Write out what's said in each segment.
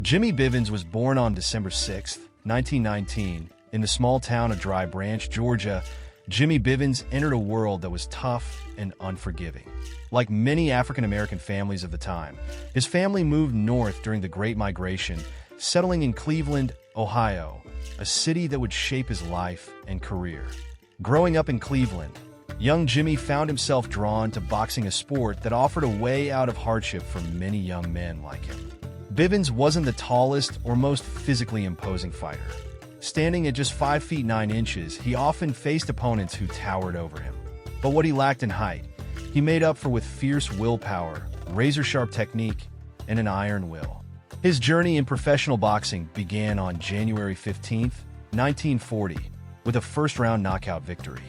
Jimmy Bivins was born on December 6, 1919, in the small town of Dry Branch, Georgia. Jimmy Bivins entered a world that was tough and unforgiving. Like many African-American families of the time, his family moved north during the Great Migration, settling in Cleveland, Ohio, a city that would shape his life and career. Growing up in Cleveland, young Jimmy found himself drawn to boxing, a sport that offered a way out of hardship for many young men like him. Bivins wasn't the tallest or most physically imposing fighter. Standing at just 5 feet 9 inches, he often faced opponents who towered over him. But what he lacked in height, he made up for with fierce willpower, razor-sharp technique, and an iron will. His journey in professional boxing began on January 15, 1940, with a first-round knockout victory.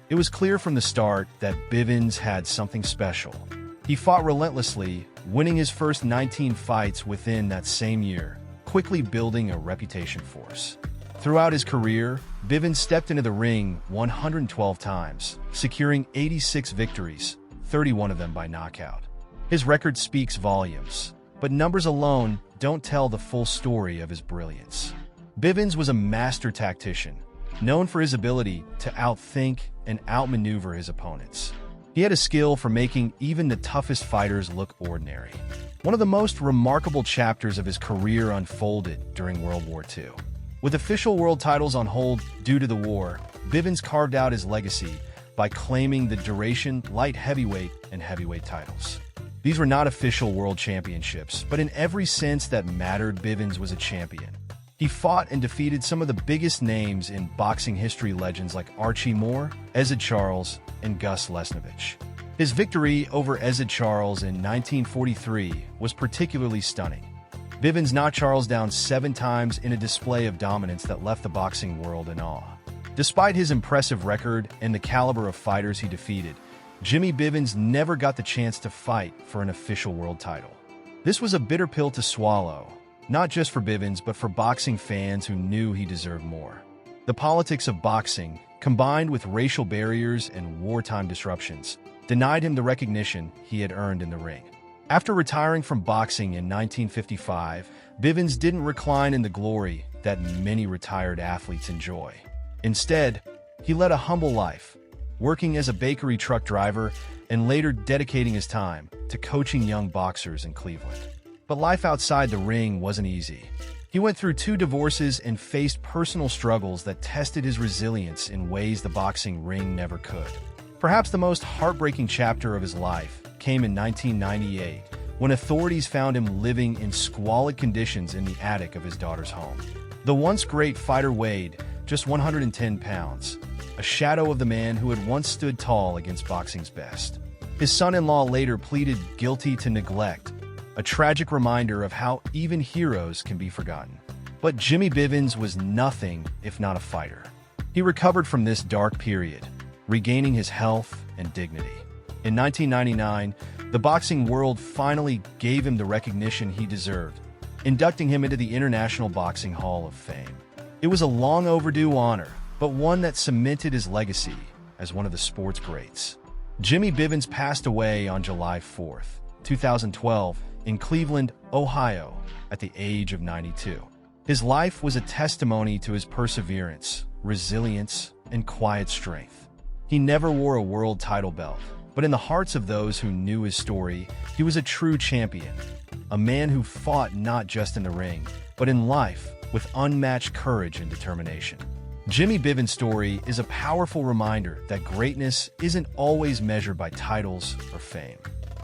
It was clear from the start that Bivins had something special. He fought relentlessly, winning his first 19 fights within that same year, quickly building a reputation force. Throughout his career, Bivins stepped into the ring 112 times, securing 86 victories, 31 of them by knockout. His record speaks volumes, but numbers alone don't tell the full story of his brilliance. Bivins was a master tactician, known for his ability to outthink and outmaneuver his opponents. He had a skill for making even the toughest fighters look ordinary. One of the most remarkable chapters of his career unfolded during World War II. With official world titles on hold due to the war, Bivins carved out his legacy by claiming the duration light heavyweight and heavyweight titles. These were not official world championships, but in every sense that mattered, Bivins was a champion. He fought and defeated some of the biggest names in boxing history, legends like Archie Moore, Ezzard Charles, and Gus Lesnovich. His victory over Ezzard Charles in 1943 was particularly stunning. Bivins knocked Charles down 7 times in a display of dominance that left the boxing world in awe. Despite his impressive record and the caliber of fighters he defeated, Jimmy Bivins never got the chance to fight for an official world title. This was a bitter pill to swallow, not just for Bivins, but for boxing fans who knew he deserved more. The politics of boxing, combined with racial barriers and wartime disruptions, denied him the recognition he had earned in the ring. After retiring from boxing in 1955, Bivins didn't recline in the glory that many retired athletes enjoy. Instead, he led a humble life, working as a bakery truck driver and later dedicating his time to coaching young boxers in Cleveland. But life outside the ring wasn't easy. He went through 2 divorces and faced personal struggles that tested his resilience in ways the boxing ring never could. Perhaps the most heartbreaking chapter of his life came in 1998, when authorities found him living in squalid conditions in the attic of his daughter's home. The once great fighter weighed just 110 pounds, a shadow of the man who had once stood tall against boxing's best. His son-in-law later pleaded guilty to neglect, a tragic reminder of how even heroes can be forgotten. But Jimmy Bivins was nothing if not a fighter. He recovered from this dark period, regaining his health and dignity. In 1999, the boxing world finally gave him the recognition he deserved, inducting him into the International Boxing Hall of Fame. It was a long overdue honor, but one that cemented his legacy as one of the sport's greats. Jimmy Bivins passed away on July 4, 2012, in Cleveland, Ohio, at the age of 92. His life was a testimony to his perseverance, resilience, and quiet strength. He never wore a world title belt, but in the hearts of those who knew his story, he was a true champion, a man who fought not just in the ring, but in life with unmatched courage and determination. Jimmy Bivins' story is a powerful reminder that greatness isn't always measured by titles or fame.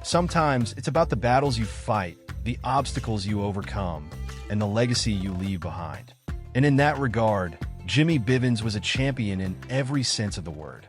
Sometimes it's about the battles you fight, the obstacles you overcome, and the legacy you leave behind. And in that regard, Jimmy Bivins was a champion in every sense of the word.